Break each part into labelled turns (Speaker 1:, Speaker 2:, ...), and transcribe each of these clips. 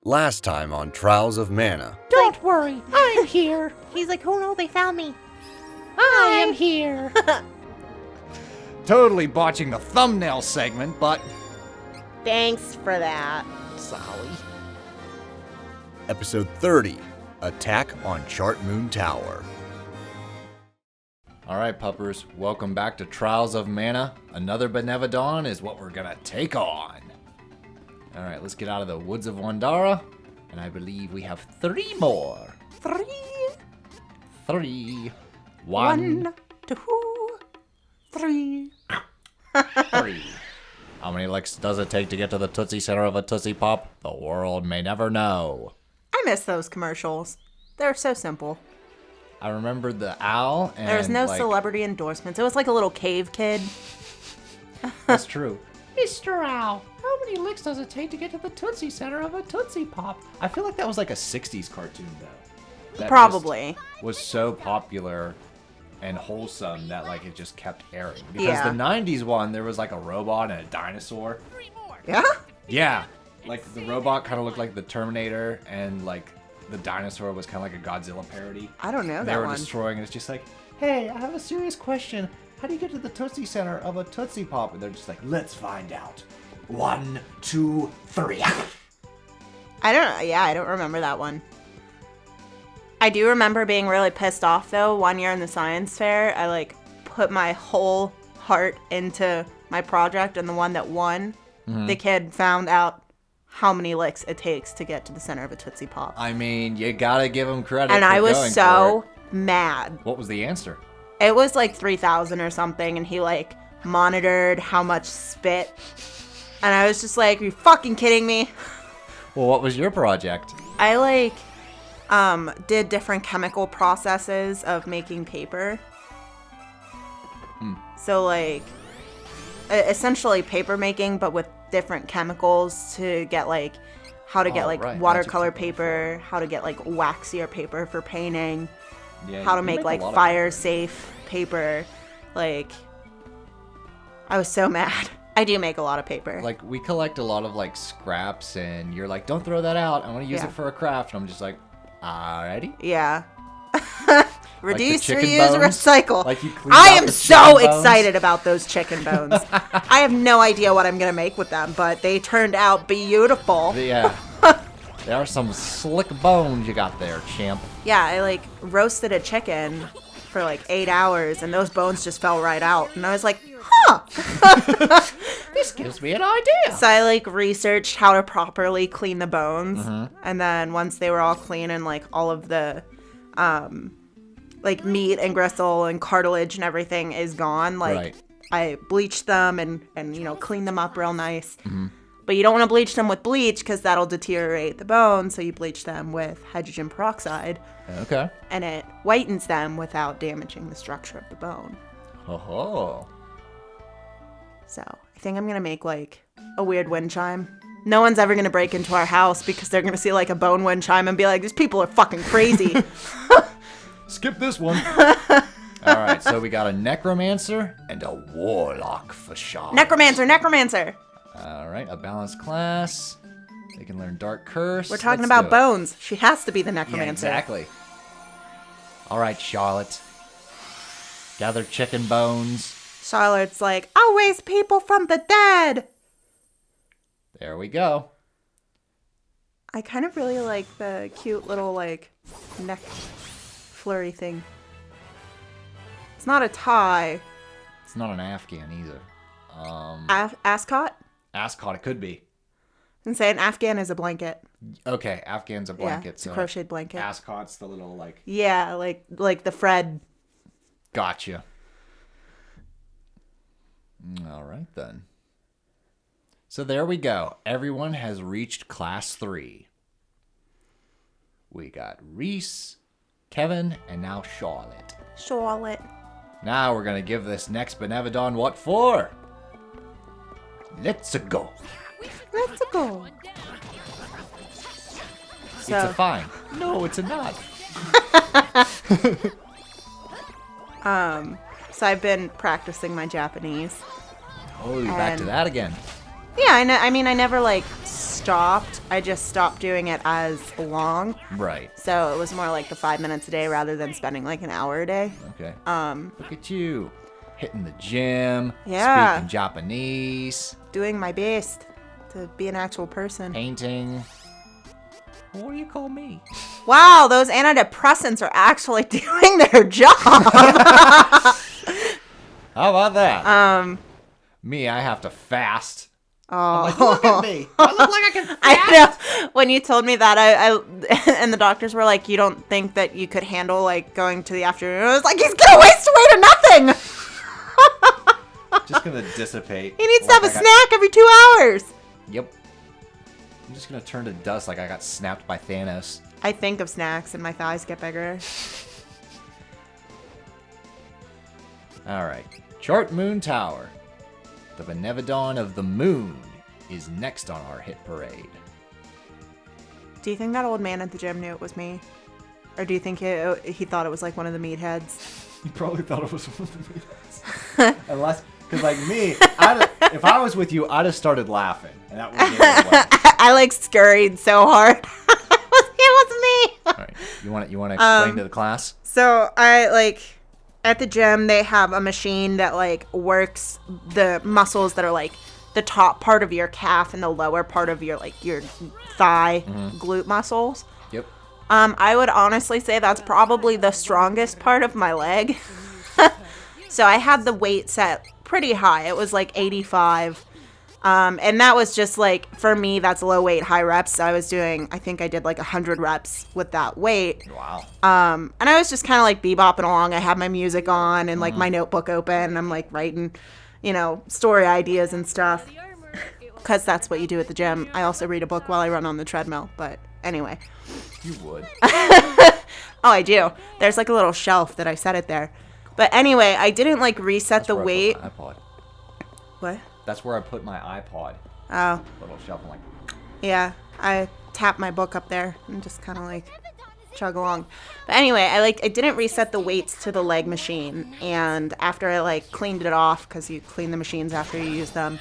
Speaker 1: Last time on Trials of Mana.
Speaker 2: Don't worry, I'm here.
Speaker 3: He's like, oh no, they found me.
Speaker 2: I am here.
Speaker 4: Totally botching the thumbnail segment, but
Speaker 3: Thanks for that.
Speaker 4: sorry.
Speaker 1: Episode 30, Attack on Chartmoon Tower.
Speaker 4: Alright, puppers, welcome back to Trials of Mana. Another Benevodon is what we're gonna take on. Alright, let's get out of the woods of Wandara. And I believe we have 3 more. 3. One,
Speaker 3: 2, 3.
Speaker 4: 3. How many licks does it take to get to the Tootsie Center of a Tootsie Pop? The world may never know.
Speaker 3: I miss those commercials. They're so simple.
Speaker 4: I remember the owl and
Speaker 3: There was no celebrity endorsements. It was like a little cave kid.
Speaker 4: That's true.
Speaker 2: Mr. Owl, how many licks does it take to get to the Tootsie Center of a Tootsie Pop?
Speaker 4: I feel like that was like a 60s cartoon though. That
Speaker 3: Probably.
Speaker 4: just was so popular and wholesome that like it just kept airing. Because
Speaker 3: Yeah.
Speaker 4: the 90s one, there was like a robot and a dinosaur.
Speaker 3: Yeah?
Speaker 4: Yeah. Like the robot kind of looked like the Terminator and like the dinosaur was kind of like a Godzilla parody.
Speaker 3: I don't know
Speaker 4: And they
Speaker 3: that
Speaker 4: were
Speaker 3: one.
Speaker 4: destroying and it's just like, hey, I have a serious question. How do you get to the Tootsie Center of a Tootsie Pop? And they're just like, let's find out. 1, 2, 3.
Speaker 3: I don't remember that one. I do remember being really pissed off though. One year in the science fair, I like put my whole heart into my project, and the one that won, the kid found out how many licks it takes to get to the center of a Tootsie Pop.
Speaker 4: I mean, you gotta give him credit.
Speaker 3: And
Speaker 4: for
Speaker 3: I was
Speaker 4: going
Speaker 3: so
Speaker 4: for
Speaker 3: mad.
Speaker 4: it. What was the answer?
Speaker 3: It was like 3,000 or something, and he like monitored how much spit. And I was just like, are you fucking kidding me?
Speaker 4: Well, what was your project?
Speaker 3: I like did different chemical processes of making paper. So like essentially paper making, but with different chemicals to get like how to get like
Speaker 4: right.
Speaker 3: watercolor
Speaker 4: Magic
Speaker 3: paper, how to get like waxier paper for painting,
Speaker 4: Yeah,
Speaker 3: how to
Speaker 4: you
Speaker 3: make
Speaker 4: a
Speaker 3: like
Speaker 4: lot of
Speaker 3: fire safe paper. Like I was so mad. I do make a lot of paper.
Speaker 4: Like, we collect a lot of, like, scraps, and you're like, don't throw that out. I want to use
Speaker 3: Yeah.
Speaker 4: it for a craft. And I'm just like, alrighty.
Speaker 3: Yeah. Reduce,
Speaker 4: chicken
Speaker 3: reuse,
Speaker 4: bones?
Speaker 3: recycle.
Speaker 4: Like you cleaned
Speaker 3: I
Speaker 4: out
Speaker 3: am
Speaker 4: the
Speaker 3: so
Speaker 4: chicken bones?
Speaker 3: excited about those chicken bones. I have no idea what I'm going to make with them, but they turned out beautiful.
Speaker 4: But yeah. There are some slick bones you got there, champ.
Speaker 3: Yeah, I like roasted a chicken for like 8 hours, and those bones just fell right out. And I was like, huh.
Speaker 4: This gives me an idea.
Speaker 3: So I like researched how to properly clean the bones, and then once they were all clean and like all of the like meat and gristle and cartilage and everything is gone, like
Speaker 4: Right.
Speaker 3: I bleached them and you know cleaned them up real nice. But you don't want to bleach them with bleach because that'll deteriorate the bone, so you bleach them with hydrogen peroxide,
Speaker 4: Okay.
Speaker 3: and it whitens them without damaging the structure of the bone.
Speaker 4: Oh.
Speaker 3: So I think I'm going to make like a weird wind chime. No one's ever going to break into our house because they're going to see like a bone wind chime and be like, these people are fucking crazy.
Speaker 4: Skip this one. Alright, so we got a necromancer and a warlock for sure.
Speaker 3: Necromancer.
Speaker 4: Alright, a balanced class. They can learn Dark Curse.
Speaker 3: We're talking
Speaker 4: Let's
Speaker 3: about
Speaker 4: do it.
Speaker 3: bones. She has to be the
Speaker 4: Yeah,
Speaker 3: necromancer.
Speaker 4: exactly. Alright, Charlotte. Gather chicken bones.
Speaker 3: Charlotte's like, always people from the dead.
Speaker 4: There we go.
Speaker 3: I kind of really like the cute little like neck flurry thing. It's not a tie.
Speaker 4: It's not an Afghan either.
Speaker 3: Ascot?
Speaker 4: Ascot, it could be.
Speaker 3: And say an Afghan is a blanket.
Speaker 4: Okay, Afghan's a blanket.
Speaker 3: Yeah, it's a
Speaker 4: so
Speaker 3: crocheted blanket.
Speaker 4: Ascot's the little like.
Speaker 3: Yeah, like the Fred.
Speaker 4: Gotcha. All right then. So there we go. Everyone has reached class 3. We got Reese, Kevin, and now Charlotte.
Speaker 3: Charlotte.
Speaker 4: Now we're gonna give this next Benevodon what for? Let's go.
Speaker 3: Let's go.
Speaker 4: It's a fine. No, it's a not.
Speaker 3: So I've been practicing my Japanese.
Speaker 4: Oh, you're back to
Speaker 3: And-
Speaker 4: that again.
Speaker 3: Yeah, I mean, I never, like, stopped. I just stopped doing it as long.
Speaker 4: Right.
Speaker 3: So it was more like the 5 minutes a day rather than spending, like, an hour a day.
Speaker 4: Okay. Look at you. Hitting the gym.
Speaker 3: Yeah.
Speaker 4: Speaking Japanese.
Speaker 3: Doing my best to be an actual person.
Speaker 4: Painting. What do you call me?
Speaker 3: Wow, those antidepressants are actually doing their job.
Speaker 4: How about that? Me, I have to fast. Look at me. I look like I can fast.
Speaker 3: I know. When you told me that, I and the doctors were like, you don't think that you could handle, like, going to the afternoon? I was like, he's going to waste away to nothing.
Speaker 4: Just going to dissipate.
Speaker 3: He needs to have a snack every 2 hours.
Speaker 4: Yep. I'm just going to turn to dust like I got snapped by Thanos.
Speaker 3: I think of snacks and my thighs get bigger.
Speaker 4: All right. Chartmoon Tower. The Benevodon of the Moon is next on our hit parade.
Speaker 3: Do you think that old man at the gym knew it was me? Or do you think he thought it was like one of the meatheads?
Speaker 4: He probably thought it was one of the meatheads. Unless, because like me, if I was with you, I'd have started laughing. And that would have been away.
Speaker 3: I like scurried so hard. It was me.
Speaker 4: All right. You want to explain to the class?
Speaker 3: So I like at the gym they have a machine that like works the muscles that are like the top part of your calf and the lower part of your like your thigh glute muscles.
Speaker 4: Yep.
Speaker 3: I would honestly say that's probably the strongest part of my leg. So I had the weight set pretty high. It was like 85. And that was just like, for me, that's low weight, high reps. I think I did like 100 reps with that weight.
Speaker 4: Wow.
Speaker 3: And I was just kind of like bebopping along. I had my music on and like my notebook open and I'm like writing, story ideas and stuff. Because that's what you do at the gym. I also read a book while I run on the treadmill. But anyway.
Speaker 4: You would.
Speaker 3: Oh, I do. There's like a little shelf that I set it there. But anyway, I didn't like reset the weight. What?
Speaker 4: That's where I put my iPod.
Speaker 3: Oh.
Speaker 4: Little shelf. I'm like.
Speaker 3: Yeah, I tap my book up there and just kind of like chug along. But anyway, I didn't reset the weights to the leg machine, and after I like cleaned it off, because you clean the machines after you use them,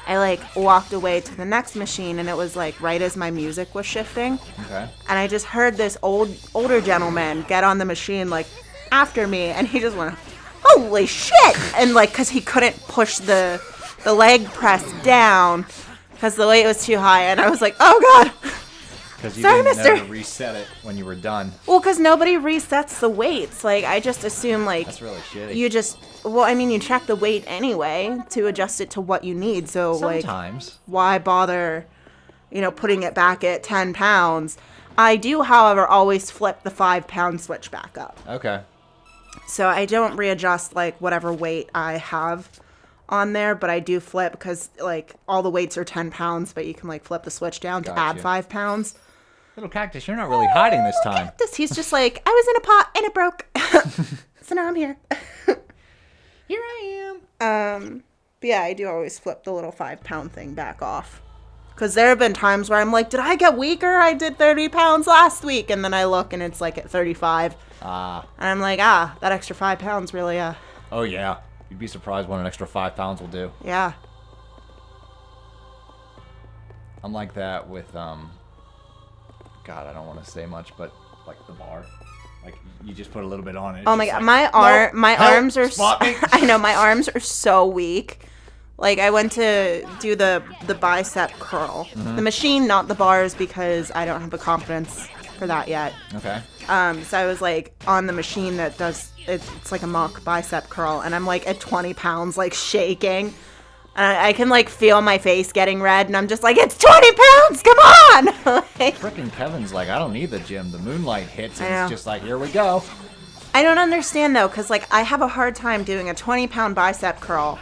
Speaker 3: I like walked away to the next machine, and it was like right as my music was shifting.
Speaker 4: Okay.
Speaker 3: And I just heard this older gentleman get on the machine like after me, and he just went, "Holy shit!" And like, because he couldn't push the leg press down because the weight was too high, and I was like, "Oh God!"
Speaker 4: Because you
Speaker 3: Sorry,
Speaker 4: didn't
Speaker 3: mister.
Speaker 4: never reset it when you were done.
Speaker 3: Well, because nobody resets the weights. Like, I just assume like
Speaker 4: That's really shitty.
Speaker 3: You check the weight anyway to adjust it to what you need. So
Speaker 4: Sometimes.
Speaker 3: like, why bother, putting it back at 10 pounds? I do, however, always flip the 5 pound switch back up.
Speaker 4: Okay.
Speaker 3: So I don't readjust like whatever weight I have on there, but I do flip because like all the weights are 10 pounds, but you can like flip the switch down to add 5 pounds.
Speaker 4: Little cactus, you're not really hiding this time.
Speaker 3: He's just like, I was in a pot and it broke. So now I'm here.
Speaker 2: Here I am.
Speaker 3: But yeah, I do always flip the little 5 pound thing back off. Because there have been times where I'm like, did I get weaker? I did 30 pounds last week. And then I look and it's like at 35. And I'm like, that extra 5 pounds really,
Speaker 4: Oh, yeah. You'd be surprised what an extra 5 pounds will do.
Speaker 3: yeah.
Speaker 4: I'm like that with, God, I don't want to say much, but like the bar. Like, you just put a little bit on it.
Speaker 3: Oh my God. My arms are,
Speaker 4: spot me.
Speaker 3: I know, my arms are so weak. Like, I went to do the bicep curl. The machine, not the bars, because I don't have the confidence for that yet.
Speaker 4: Okay.
Speaker 3: So I was like on the machine that does, it's like a mock bicep curl, and I'm like at 20 pounds, like shaking. And I can like feel my face getting red, and I'm just like, it's 20 pounds, come on! Like,
Speaker 4: Frickin' Kevin's like, I don't need the gym. The moonlight hits, and
Speaker 3: I know.
Speaker 4: it's just like, here we go.
Speaker 3: I don't understand though, because like I have a hard time doing a 20 pound bicep curl,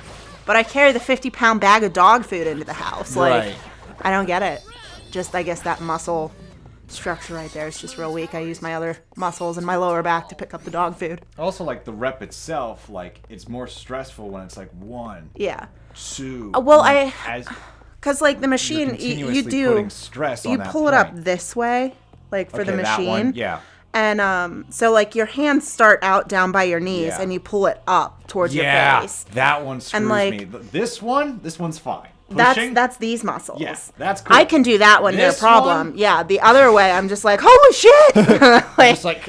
Speaker 3: but I carry the 50 pound bag of dog food into the house. Like,
Speaker 4: Right.
Speaker 3: I don't get it. Just, I guess that muscle structure right there is just real weak. I use my other muscles and my lower back to pick up the dog food.
Speaker 5: Also, like the rep itself, like it's more stressful when it's like 1,
Speaker 3: Yeah.
Speaker 5: 2.
Speaker 3: Well,
Speaker 5: as
Speaker 3: because like the
Speaker 5: you're
Speaker 3: machine,
Speaker 5: continuously
Speaker 3: you do,
Speaker 5: putting stress on
Speaker 3: you
Speaker 5: that
Speaker 3: pull it up
Speaker 5: point.
Speaker 3: this way, like for the
Speaker 5: Okay, that
Speaker 3: machine.
Speaker 5: one, yeah.
Speaker 3: And so like your hands start out down by your knees,
Speaker 5: Yeah.
Speaker 3: and you pull it up towards your
Speaker 5: Yeah,
Speaker 3: face.
Speaker 5: that one screws
Speaker 3: like-
Speaker 5: me. This one's fine. pushing.
Speaker 3: That's these muscles.
Speaker 5: Yes, that's cool.
Speaker 3: I can do that when
Speaker 5: This
Speaker 3: no problem.
Speaker 5: one?
Speaker 3: Yeah, the other way, I'm just like, holy shit! Like,
Speaker 4: Just like,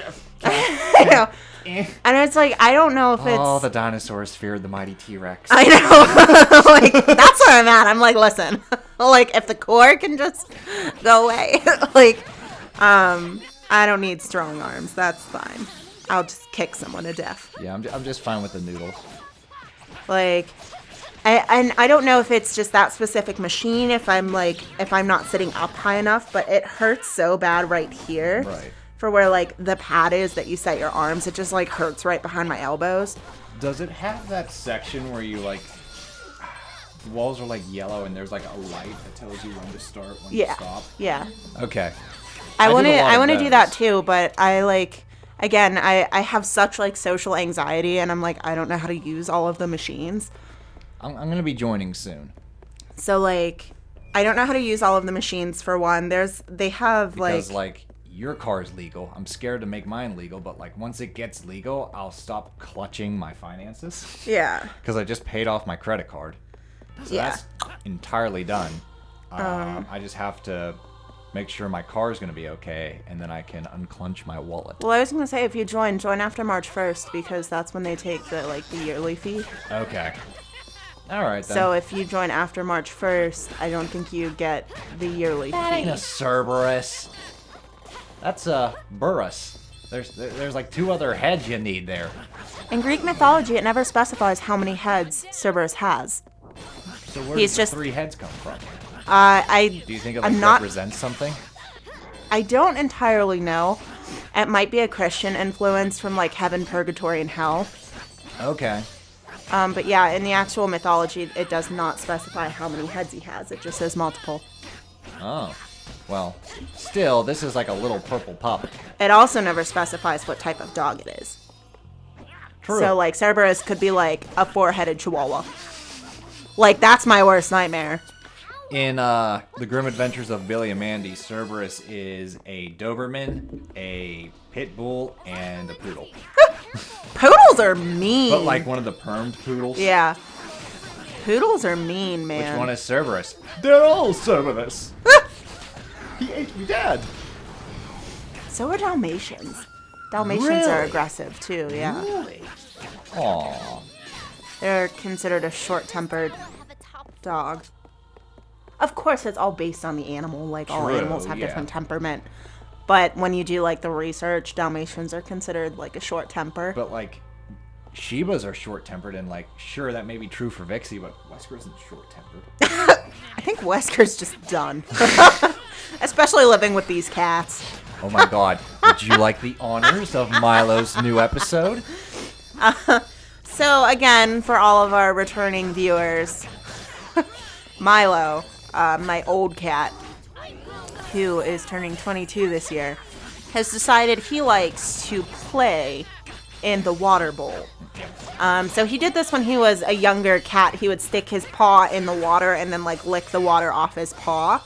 Speaker 3: you know. And it's like, I don't know if it's...
Speaker 4: oh, the dinosaurs feared the mighty T-Rex.
Speaker 3: I know. Like, that's where I'm at. I'm like, listen, like, if the core can just go away, like, I don't need strong arms. That's fine. I'll just kick someone to death.
Speaker 4: Yeah, I'm just fine with the noodles.
Speaker 3: Like, I don't know if it's just that specific machine, if I'm not sitting up high enough, but it hurts so bad right here.
Speaker 4: Right.
Speaker 3: For where, like, the pad is that you set your arms, it just, like, hurts right behind my elbows.
Speaker 5: Does it have that section where you, like, the walls are, like, yellow and there's, like, a light that tells you when to start, when to stop?
Speaker 3: Yeah.
Speaker 4: Okay.
Speaker 3: I
Speaker 4: did
Speaker 3: want
Speaker 4: a lot of
Speaker 3: to do
Speaker 4: those.
Speaker 3: that too, but I, like, again, I have such, like, social anxiety, and I'm like, I don't know how to use all of the machines.
Speaker 4: I'm going to be joining soon.
Speaker 3: So, like, I don't know how to use all of the machines, for one. They have,
Speaker 4: Because, like, your car is legal. I'm scared to make mine legal, but, like, once it gets legal, I'll stop clutching my finances.
Speaker 3: yeah.
Speaker 4: Because I just paid off my credit card. So
Speaker 3: Yeah.
Speaker 4: that's entirely done. I just have to make sure my car is going to be okay, and then I can unclench my wallet.
Speaker 3: Well, I was going to say, if you join after March 1st, because that's when they take the yearly fee.
Speaker 4: Okay. All right, then.
Speaker 3: So if you join after March 1st, I don't think you get the yearly
Speaker 4: That ain't
Speaker 3: fee.
Speaker 4: a Cerberus. That's a Burrus. There's like 2 other heads you need there.
Speaker 3: In Greek mythology, it never specifies how many heads Cerberus has.
Speaker 4: So where
Speaker 3: He's
Speaker 4: does
Speaker 3: just-
Speaker 4: the 3 heads come from?
Speaker 3: I
Speaker 4: Do you think it
Speaker 3: I'm
Speaker 4: like
Speaker 3: not-
Speaker 4: represents something?
Speaker 3: I don't entirely know. It might be a Christian influence from, like, heaven, purgatory, and hell.
Speaker 4: Okay.
Speaker 3: But yeah, in the actual mythology, it does not specify how many heads he has. It just says multiple.
Speaker 4: Oh. Well, still, this is like a little purple pup.
Speaker 3: It also never specifies what type of dog it is.
Speaker 4: True.
Speaker 3: So, like, Cerberus could be, like, a 4-headed chihuahua. Like, that's my worst nightmare.
Speaker 4: In The Grim Adventures of Billy and Mandy, Cerberus is a Doberman, a Pit Bull, and a Poodle.
Speaker 3: Poodles are mean.
Speaker 4: But like one of the permed poodles.
Speaker 3: Yeah. Poodles are mean, man.
Speaker 4: Which one is Cerberus?
Speaker 5: They're all Cerberus. He ate me dead.
Speaker 3: So are Dalmatians. Dalmatians are
Speaker 4: Really?
Speaker 3: aggressive, too, yeah.
Speaker 4: Aww.
Speaker 3: They're considered a short-tempered dog. Of course, it's all based on the animal. Like, all
Speaker 4: True,
Speaker 3: animals have
Speaker 4: yeah.
Speaker 3: different temperament. But when you do, like, the research, Dalmatians are considered, like, a short temper.
Speaker 4: But like, Shibas are short-tempered, and like, sure, that may be true for Vixie, but Wesker isn't short-tempered.
Speaker 3: I think Wesker's just done. Especially living with these cats.
Speaker 4: Oh my god. Would you like the honors of Milo's new episode?
Speaker 3: So, again, for all of our returning viewers, Milo, my old cat, who is turning 22 this year, has decided he likes to play in the water bowl. So he did this when he was a younger cat. He would stick his paw in the water and then, like, lick the water off his paw.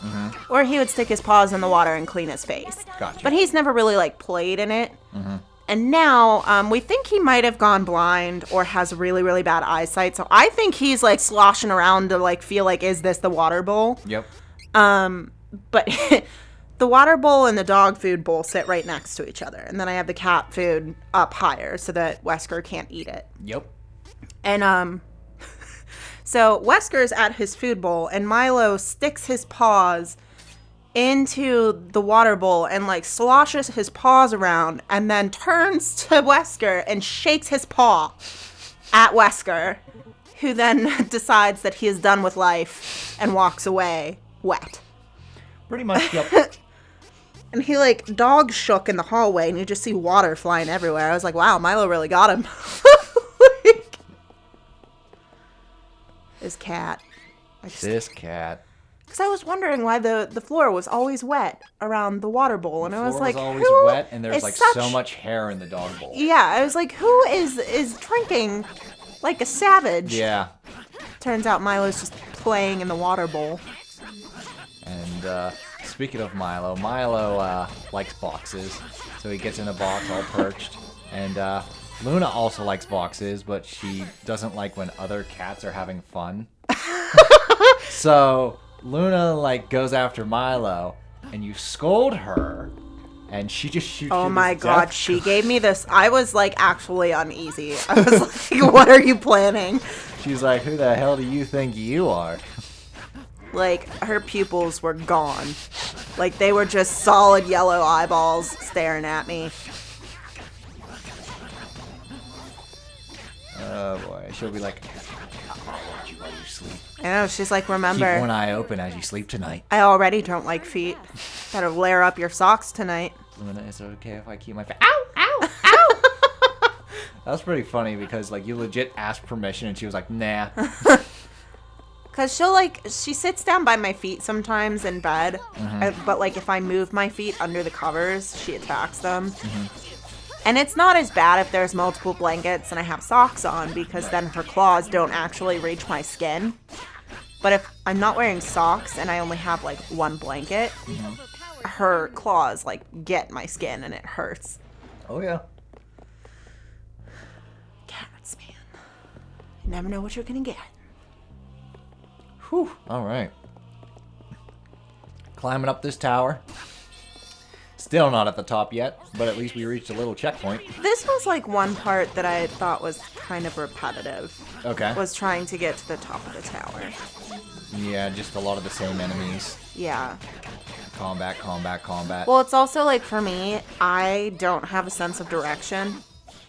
Speaker 3: Or he would stick his paws in the water and clean his face.
Speaker 4: Gotcha.
Speaker 3: But he's never really, like, played in it. And now, we think he might have gone blind or has really, really bad eyesight. So I think he's, like, sloshing around to, like, feel like, is this the water bowl?
Speaker 4: Yep.
Speaker 3: But the water bowl and the dog food bowl sit right next to each other. And then I have the cat food up higher so that Wesker can't eat it.
Speaker 4: Yep.
Speaker 3: And, so Wesker's at his food bowl and Milo sticks his paws into the water bowl and, like, sloshes his paws around and then turns to Wesker and shakes his paw at Wesker, who then decides that he is done with life and walks away wet.
Speaker 4: Pretty much, yep.
Speaker 3: And he, like, dog shook in the hallway and you just see water flying everywhere. I was like, wow, Milo really got him. Like, his cat.
Speaker 4: This cat.
Speaker 3: Because I was wondering why the floor was always wet around the water bowl. And I was
Speaker 4: Floor
Speaker 3: like,
Speaker 4: always
Speaker 3: who
Speaker 4: wet, and there's
Speaker 3: is
Speaker 4: like
Speaker 3: such...
Speaker 4: so much hair in the dog bowl.
Speaker 3: Yeah, I was like, who is drinking like a savage?
Speaker 4: Yeah.
Speaker 3: Turns out Milo's just playing in the water bowl.
Speaker 4: And speaking of Milo likes boxes, so he gets in a box all perched. And Luna also likes boxes, but she doesn't like when other cats are having fun. So Luna like goes after Milo, and you scold her, and she just shoots.
Speaker 3: Oh
Speaker 4: you
Speaker 3: my
Speaker 4: this
Speaker 3: god,
Speaker 4: death
Speaker 3: she gave me this. I was like actually uneasy. I was like, what are you planning?
Speaker 4: She's like, who the hell do you think you are?
Speaker 3: Like, her pupils were gone. Like, they were just solid yellow eyeballs staring at me.
Speaker 4: Oh boy, she'll be like, I'll watch you while you sleep.
Speaker 3: I know, she's like,
Speaker 4: Keep one
Speaker 3: remember,
Speaker 4: eye open as you sleep tonight.
Speaker 3: I already don't like feet. Better layer up your socks tonight.
Speaker 4: Luna, is it okay if I keep my Ow! Ow! Ow! That was pretty funny because, like, you legit asked permission and she was like, nah.
Speaker 3: Because she sits down by my feet sometimes in bed. But, like, if I move my feet under the covers, she attacks them. And it's not as bad if there's multiple blankets and I have socks on because then her claws don't actually reach my skin. But if I'm not wearing socks and I only have, like, one blanket, her claws, like, get my skin and it hurts.
Speaker 4: Oh, yeah.
Speaker 3: Cats, man. You never know what you're gonna get.
Speaker 4: Whew. All right. Climbing up this tower. Still not at the top yet, but at least we reached a little checkpoint.
Speaker 3: This was, like, one part that I thought was kind of repetitive.
Speaker 4: Okay.
Speaker 3: Was trying to get to the top of the tower.
Speaker 4: Yeah, just a lot of the same enemies.
Speaker 3: Yeah.
Speaker 4: Combat, combat, combat.
Speaker 3: Well, it's also, like, for me, I don't have a sense of direction.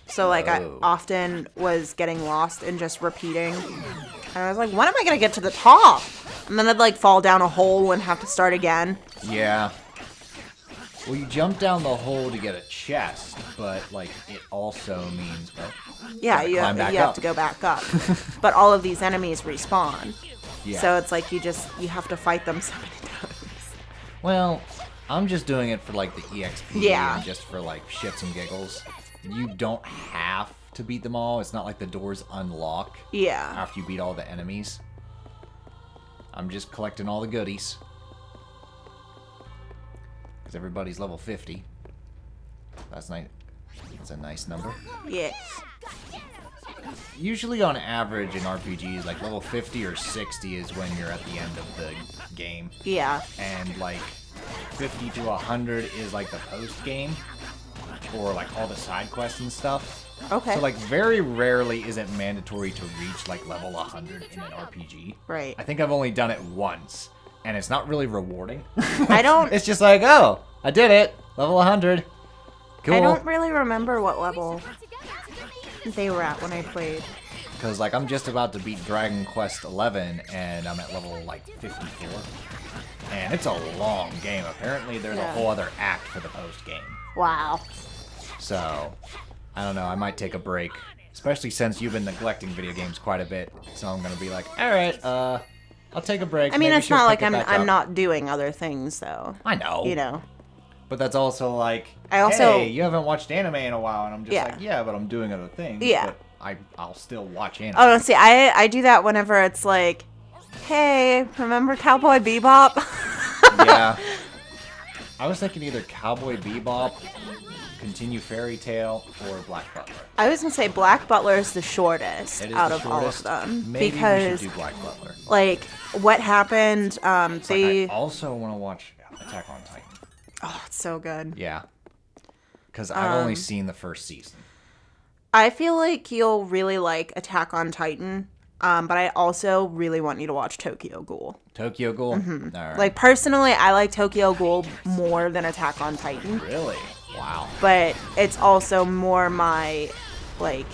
Speaker 3: So, like, I
Speaker 4: Oh.
Speaker 3: often was getting lost and just repeating. And I was like, when am I going to get to the top? And then I'd, like, fall down a hole and have to start again.
Speaker 4: Yeah. Well, you jump down the hole to get a chest, but, like, it also means, well,
Speaker 3: Yeah,
Speaker 4: gotta
Speaker 3: you
Speaker 4: climb back
Speaker 3: have
Speaker 4: up.
Speaker 3: to go back up. But all of these enemies respawn.
Speaker 4: Yeah.
Speaker 3: So it's like you have to fight them so many times.
Speaker 4: Well, I'm just doing it for, like, the EXP
Speaker 3: Yeah.
Speaker 4: and just for, like, shits and giggles. You don't have to beat them all. It's not like the doors unlock
Speaker 3: Yeah.
Speaker 4: after you beat all the enemies. I'm just collecting all the goodies. Because everybody's level 50. That's nice. That's a nice number.
Speaker 3: Yeah.
Speaker 4: Usually on average in RPGs, like level 50 or 60 is when you're at the end of the game.
Speaker 3: Yeah.
Speaker 4: And like 50 to 100 is like the post game. Or like all the side quests and stuff.
Speaker 3: Okay.
Speaker 4: So like very rarely is it mandatory to reach like level 100 in an RPG.
Speaker 3: Right.
Speaker 4: I think I've only done it once. And it's not really rewarding.
Speaker 3: I don't...
Speaker 4: It's just like, oh, I did it. Level 100. Cool.
Speaker 3: I don't really remember what level they were at when I played.
Speaker 4: Because, like, I'm just about to beat Dragon Quest 11, and I'm at level, like, 54. And it's a long game. Apparently, there's a
Speaker 3: Yeah.
Speaker 4: whole other act for the post-game.
Speaker 3: Wow.
Speaker 4: So, I don't know. I might take a break. Especially since you've been neglecting video games quite a bit. So I'm going to be like, alright, I'll take a break.
Speaker 3: I mean,
Speaker 4: Maybe
Speaker 3: it's
Speaker 4: she'll
Speaker 3: not like
Speaker 4: pick it back
Speaker 3: I'm
Speaker 4: up."
Speaker 3: not doing other things, though.
Speaker 4: I know.
Speaker 3: You know.
Speaker 4: But that's also like,
Speaker 3: I also-
Speaker 4: hey, you haven't watched anime in a while. And I'm just
Speaker 3: Yeah.
Speaker 4: like, yeah, but I'm doing other things.
Speaker 3: Yeah.
Speaker 4: But I'll still watch anime.
Speaker 3: Oh, no, see, I do that whenever it's like, hey, remember Cowboy Bebop?
Speaker 4: Yeah. I was thinking either Cowboy Bebop, Continue Fairy Tale, or Black Butler.
Speaker 3: I was going to say Black Butler is the shortest
Speaker 4: It is
Speaker 3: out
Speaker 4: the
Speaker 3: of all of
Speaker 4: shortest.
Speaker 3: them.
Speaker 4: Maybe
Speaker 3: because,
Speaker 4: we should do Black Butler.
Speaker 3: like, what happened,
Speaker 4: It's like,
Speaker 3: they...
Speaker 4: I also want to watch Attack on Titan.
Speaker 3: Oh, it's so good.
Speaker 4: Yeah. Because I've only seen the first season.
Speaker 3: I feel like you'll really like Attack on Titan, but I also really want you to watch Tokyo Ghoul.
Speaker 4: Tokyo Ghoul?
Speaker 3: Mm-hmm.
Speaker 4: All right.
Speaker 3: Like, personally, I like Tokyo Ghoul more than Attack on Titan.
Speaker 4: Really? Wow.
Speaker 3: But it's also more my, like,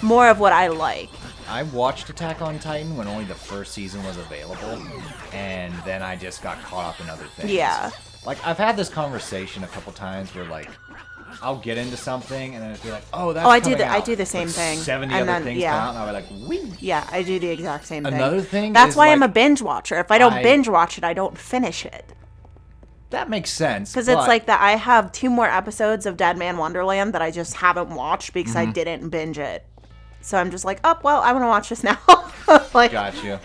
Speaker 3: more of what I like.
Speaker 4: I watched Attack on Titan when only the first season was available, and then I just got caught up in other things.
Speaker 3: Yeah.
Speaker 4: Like, I've had this conversation a couple times where, like, I'll get into something, and then it'll be like, oh, that's
Speaker 3: I
Speaker 4: coming out.
Speaker 3: do the same
Speaker 4: Like,
Speaker 3: thing.
Speaker 4: 70
Speaker 3: And
Speaker 4: other
Speaker 3: then,
Speaker 4: things
Speaker 3: yeah.
Speaker 4: come out, and I'll be like, wee.
Speaker 3: Yeah, I do the exact same thing.
Speaker 4: Another thing
Speaker 3: That's
Speaker 4: is,
Speaker 3: why I'm a
Speaker 4: like,
Speaker 3: binge watcher. If I don't
Speaker 4: I-
Speaker 3: binge watch it, I don't finish it.
Speaker 4: That makes sense.
Speaker 3: Because it's
Speaker 4: but-
Speaker 3: like that I have 2 more episodes of Dead Man Wonderland that I just haven't watched because I didn't binge it. So I'm just like, oh, well, I want to watch this now. Like,
Speaker 4: Gotcha.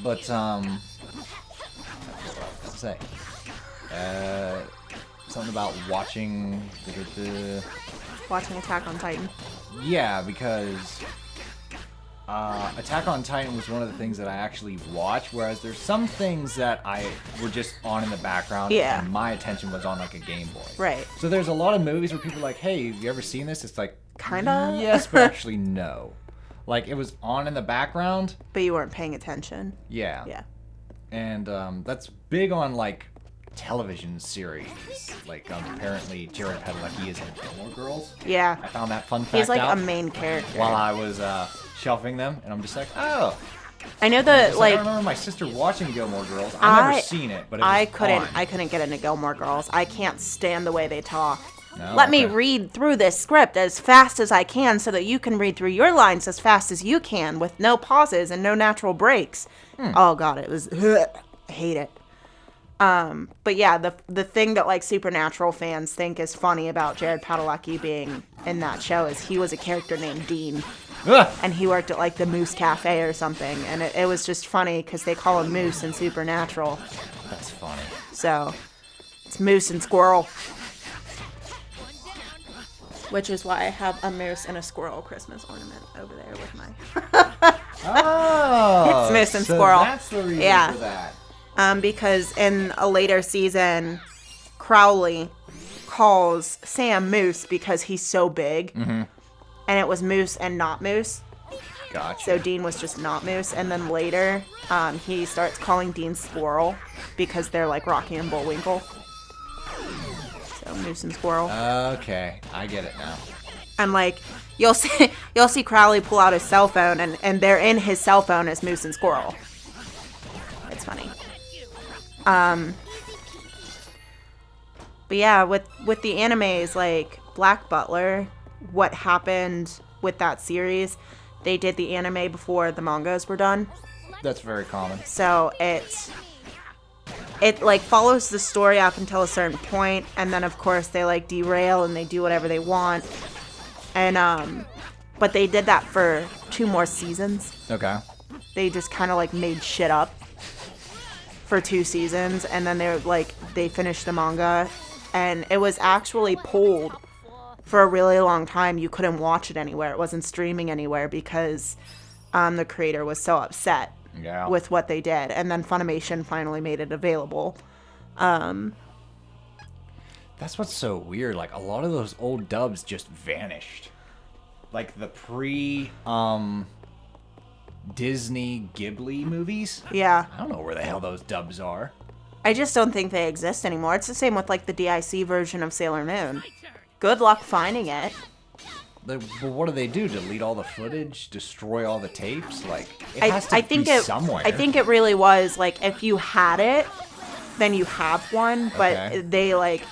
Speaker 4: But, what's to say? Something about watching
Speaker 3: watching Attack on Titan.
Speaker 4: Yeah, because Attack on Titan was one of the things that I actually watched, whereas there's some things that I were just on in the background,
Speaker 3: Yeah.
Speaker 4: and my attention was on like a Game Boy.
Speaker 3: Right.
Speaker 4: So there's a lot of movies where people are like, hey, have you ever seen this? It's like,
Speaker 3: Kinda.
Speaker 4: yes, but actually no. Like, it was on in the background.
Speaker 3: But you weren't paying attention.
Speaker 4: Yeah.
Speaker 3: Yeah.
Speaker 4: And that's big on, like, television series. Like, apparently Jared Padalecki is in Gilmore Girls.
Speaker 3: Yeah.
Speaker 4: I found that fun fact
Speaker 3: He's like
Speaker 4: out
Speaker 3: a main character.
Speaker 4: while I was shelving them, and I'm just like, oh.
Speaker 3: I know
Speaker 4: Just
Speaker 3: the
Speaker 4: I
Speaker 3: like
Speaker 4: remember my sister watching Gilmore Girls. I've never seen it, but it was
Speaker 3: I couldn't
Speaker 4: on.
Speaker 3: I couldn't get into Gilmore Girls. I can't stand the way they talk.
Speaker 4: No,
Speaker 3: Let me
Speaker 4: okay.
Speaker 3: read through this script as fast as I can so that you can read through your lines as fast as you can with no pauses and no natural breaks. Oh god, it was I hate it. But yeah, the thing that like Supernatural fans think is funny about Jared Padalecki being in that show is he was a character named Dean.
Speaker 4: Ugh.
Speaker 3: And he worked at like the Moose Cafe or something, and it was just funny because they call him Moose in Supernatural.
Speaker 4: That's funny.
Speaker 3: So it's Moose and Squirrel, which is why I have a moose and a squirrel Christmas ornament over there with my.
Speaker 4: Oh,
Speaker 3: It's Moose and
Speaker 4: so
Speaker 3: Squirrel.
Speaker 4: That's the reason
Speaker 3: Yeah.
Speaker 4: for that.
Speaker 3: Because in a later season, Crowley calls Sam Moose because he's so big, and it was Moose and not Moose.
Speaker 4: Gotcha.
Speaker 3: So Dean was just not Moose, and then later, he starts calling Dean Squirrel because they're like Rocky and Bullwinkle. So Moose and Squirrel,
Speaker 4: Okay, I get it now.
Speaker 3: and like you'll see Crowley pull out his cell phone, and they're in his cell phone as Moose and Squirrel. It's funny. But yeah, with the animes like Black Butler, what happened with that series? They did the anime before the mangas were done.
Speaker 4: That's very common.
Speaker 3: So it like follows the story up until a certain point, and then of course they like derail and they do whatever they want. And but they did that for 2 more seasons.
Speaker 4: Okay.
Speaker 3: They just kind of like made shit up for 2 seasons, and then they finished the manga, and it was actually pulled for a really long time. You couldn't watch it anywhere. It wasn't streaming anywhere because the creator was so upset
Speaker 4: Yeah.
Speaker 3: with what they did, and then Funimation finally made it available.
Speaker 4: That's what's so weird. Like, a lot of those old dubs just vanished. Like, the Disney Ghibli movies.
Speaker 3: Yeah,
Speaker 4: I don't know where the hell those dubs are.
Speaker 3: I just don't think they exist anymore. It's the same with like the DIC version of Sailor Moon. Good luck finding it.
Speaker 4: But what do they do? Delete all the footage? Destroy all the tapes? Like, it has to
Speaker 3: I think
Speaker 4: be
Speaker 3: it
Speaker 4: somewhere.
Speaker 3: I think it really was like if you had it, then you have one, but
Speaker 4: Okay.
Speaker 3: they like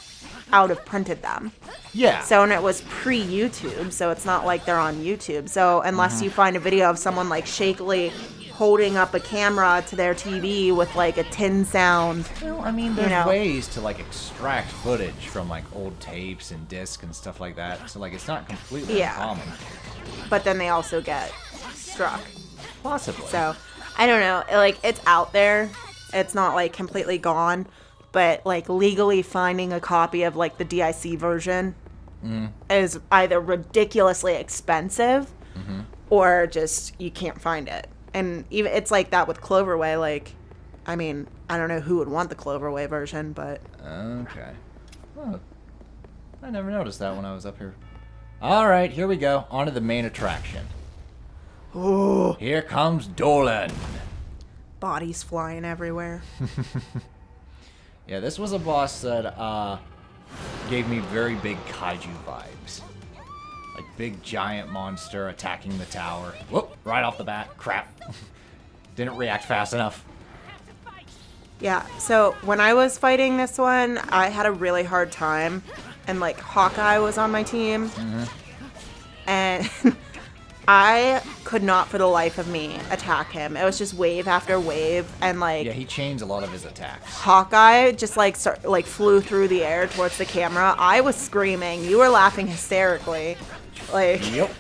Speaker 3: out of printed them.
Speaker 4: Yeah.
Speaker 3: So, and it was pre-YouTube, so it's not like they're on YouTube. So unless you find a video of someone like shakily holding up a camera to their TV with like a tin sound.
Speaker 4: Well, I mean, there's
Speaker 3: know.
Speaker 4: ways to like extract footage from like old tapes and discs and stuff like that. So like, it's not completely
Speaker 3: Yeah.
Speaker 4: uncommon.
Speaker 3: But then they also get struck.
Speaker 4: Possibly.
Speaker 3: So I don't know. Like it's out there. It's not like completely gone. But like legally finding a copy of like the DIC version is either ridiculously expensive or just you can't find it. And even it's like that with Cloverway. Like, I mean, I don't know who would want the Cloverway version, but
Speaker 4: Okay. Oh, I never noticed that when I was up here. All right, here we go. On to the main attraction.
Speaker 3: oh,
Speaker 4: Here comes Dolan.
Speaker 3: bodies flying everywhere.
Speaker 4: Yeah, this was a boss that gave me very big kaiju vibes. Like big giant monster attacking the tower. Whoop, right off the bat. Crap. Didn't react fast enough.
Speaker 3: Yeah, so when I was fighting this one, I had a really hard time. And, like, Hawkeye was on my team. And I could not for the life of me attack him. It was just wave after wave. And, like,
Speaker 4: Yeah, he chains a lot of his attacks.
Speaker 3: Hawkeye just, like, flew through the air towards the camera. I was screaming. You were laughing hysterically. Like,
Speaker 4: Yep.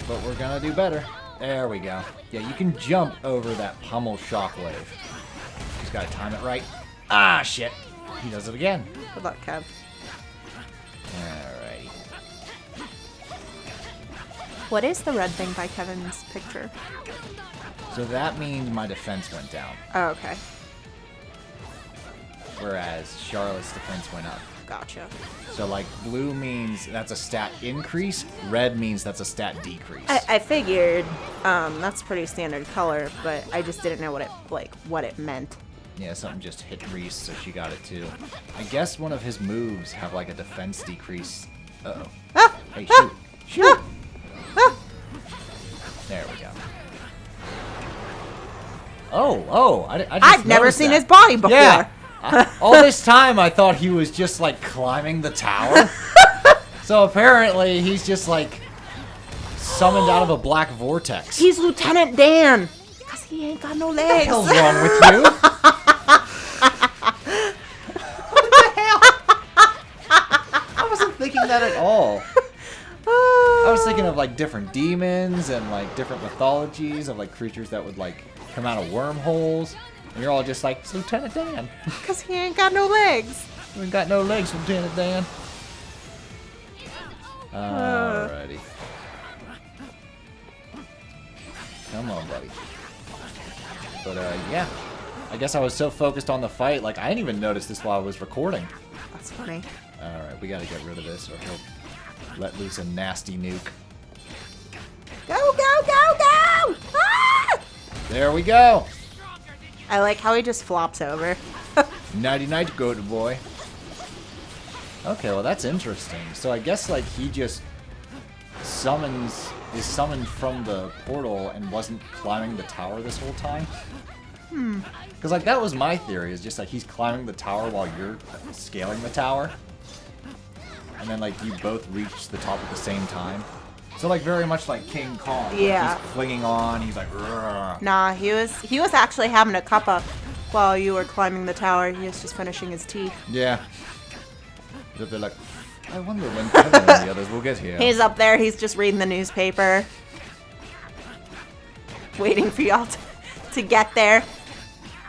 Speaker 4: But we're gonna do better. There we go. Yeah, you can jump over that pummel shockwave. Just gotta time it right. Ah, shit. He does it again.
Speaker 3: good luck, Kev.
Speaker 4: Alrighty.
Speaker 3: What is the red thing by Kevin's picture?
Speaker 4: So that means my defense went down,
Speaker 3: Oh, okay.
Speaker 4: whereas Charlotte's defense went up.
Speaker 3: Gotcha.
Speaker 4: So like blue means that's a stat increase, red means that's a stat decrease.
Speaker 3: I figured that's pretty standard color, but I just didn't know what it meant.
Speaker 4: Yeah, something just hit Reese, so she got it too. I guess one of his moves have like a defense decrease. Uh-oh.
Speaker 3: Ah!
Speaker 4: Hey, shoot. Shoot!
Speaker 3: Ah! Ah!
Speaker 4: There we go. Oh, I just
Speaker 3: I've never
Speaker 4: noticed
Speaker 3: seen
Speaker 4: that.
Speaker 3: his body before.
Speaker 4: Yeah. All this time I thought he was just like climbing the tower. So apparently he's just like summoned out of a black vortex.
Speaker 3: He's Lieutenant Dan. Because he ain't got no
Speaker 4: What the
Speaker 3: legs.
Speaker 4: hell's wrong with you? I wasn't thinking that at all. I was thinking of like different demons and like different mythologies of like creatures that would like come out of wormholes. And you're all just like, it's Lieutenant Dan.
Speaker 3: Because he ain't got no legs.
Speaker 4: We ain't got no legs, Lieutenant Dan. Alrighty. Come on, buddy. But yeah. I guess I was so focused on the fight, like I didn't even notice this while I was recording.
Speaker 3: That's funny.
Speaker 4: Alright, we gotta get rid of this or he'll let loose a nasty nuke.
Speaker 3: Go, go, go, go! Ah!
Speaker 4: There we go!
Speaker 3: I like how he just flops over.
Speaker 4: Nighty night, good boy. Okay, well that's interesting. So I guess like he just is summoned from the portal and wasn't climbing the tower this whole time. Because like that was my theory, is just like he's climbing the tower while you're scaling the tower. And then like you both reach the top at the same time. So like very much like King Kong. Like,
Speaker 3: Yeah.
Speaker 4: he's clinging on, he's like, "Rrrr."
Speaker 3: Nah, he was actually having a cuppa while you were climbing the tower. He was just finishing his tea.
Speaker 4: Yeah. They're like, I wonder when Kevin and the others will get here.
Speaker 3: He's up there, he's just reading the newspaper. Waiting for y'all to get there.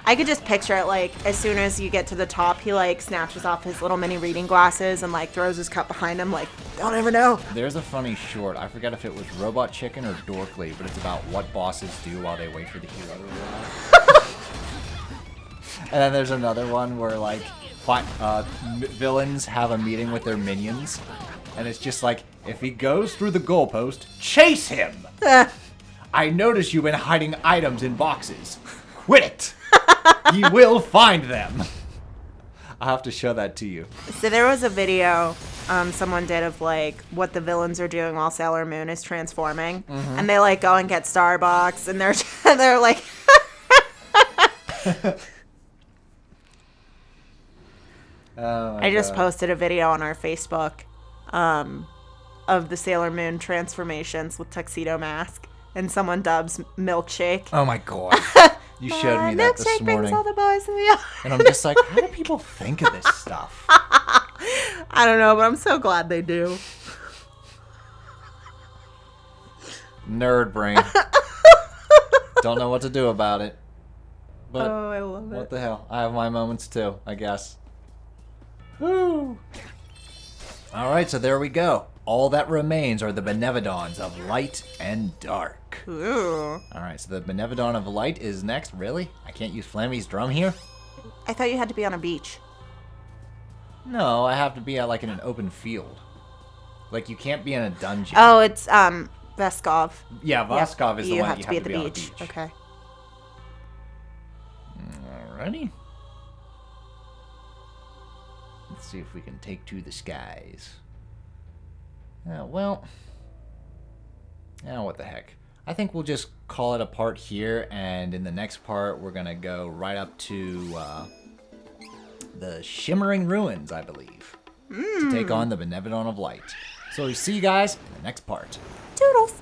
Speaker 3: I could just picture it, like, as soon as you get to the top, he, like, snatches off his little mini reading glasses and, like, throws his cup behind him, like, don't ever know.
Speaker 4: There's a funny short. I forget if it was Robot Chicken or Dorkly, but it's about what bosses do while they wait for the hero to arrive. And then there's another one where, like, villains have a meeting with their minions. And it's just like, if he goes through the goalpost, chase him! I notice you've been hiding items in boxes. Quit it! He will find them. I'll have to show that to you.
Speaker 3: So there was a video someone did of, like, what the villains are doing while Sailor Moon is transforming.
Speaker 4: Mm-hmm.
Speaker 3: And they, like, go and get Starbucks, and they're like...
Speaker 4: Oh my
Speaker 3: I just
Speaker 4: God.
Speaker 3: posted a video on our Facebook of the Sailor Moon transformations with Tuxedo Mask, and someone dubs Milkshake.
Speaker 4: Oh my God. You showed me that this
Speaker 3: Milkshake brings
Speaker 4: morning.
Speaker 3: all the boys to the yard.
Speaker 4: And I'm just like, how do people think of this stuff?
Speaker 3: I don't know, but I'm so glad they do.
Speaker 4: Nerd brain. Don't know what to do about it. But
Speaker 3: Oh, I love
Speaker 4: what
Speaker 3: it.
Speaker 4: the hell? I have my moments too, I guess. Woo! Alright, so there we go. All that remains are the Benevodons of Light and Dark.
Speaker 3: Ooh.
Speaker 4: Alright, so the Benevodon of Light is next. Really? I can't use Flammy's drum here?
Speaker 3: I thought you had to be on a beach.
Speaker 4: No, I have to be at like in an open field. Like you can't be in a dungeon.
Speaker 3: Oh, it's Veskov.
Speaker 4: Yeah, Voskov is the one
Speaker 3: have
Speaker 4: you
Speaker 3: to be
Speaker 4: have
Speaker 3: at
Speaker 4: to
Speaker 3: the
Speaker 4: be
Speaker 3: beach.
Speaker 4: on a beach.
Speaker 3: Okay.
Speaker 4: Alrighty. Let's see if we can take to the skies. Well, what the heck. I think we'll just call it a part here, and in the next part, we're going to go right up to the Shimmering Ruins, I believe, to take on the Benevodon of Light. So see you guys in the next part.
Speaker 3: Toodles.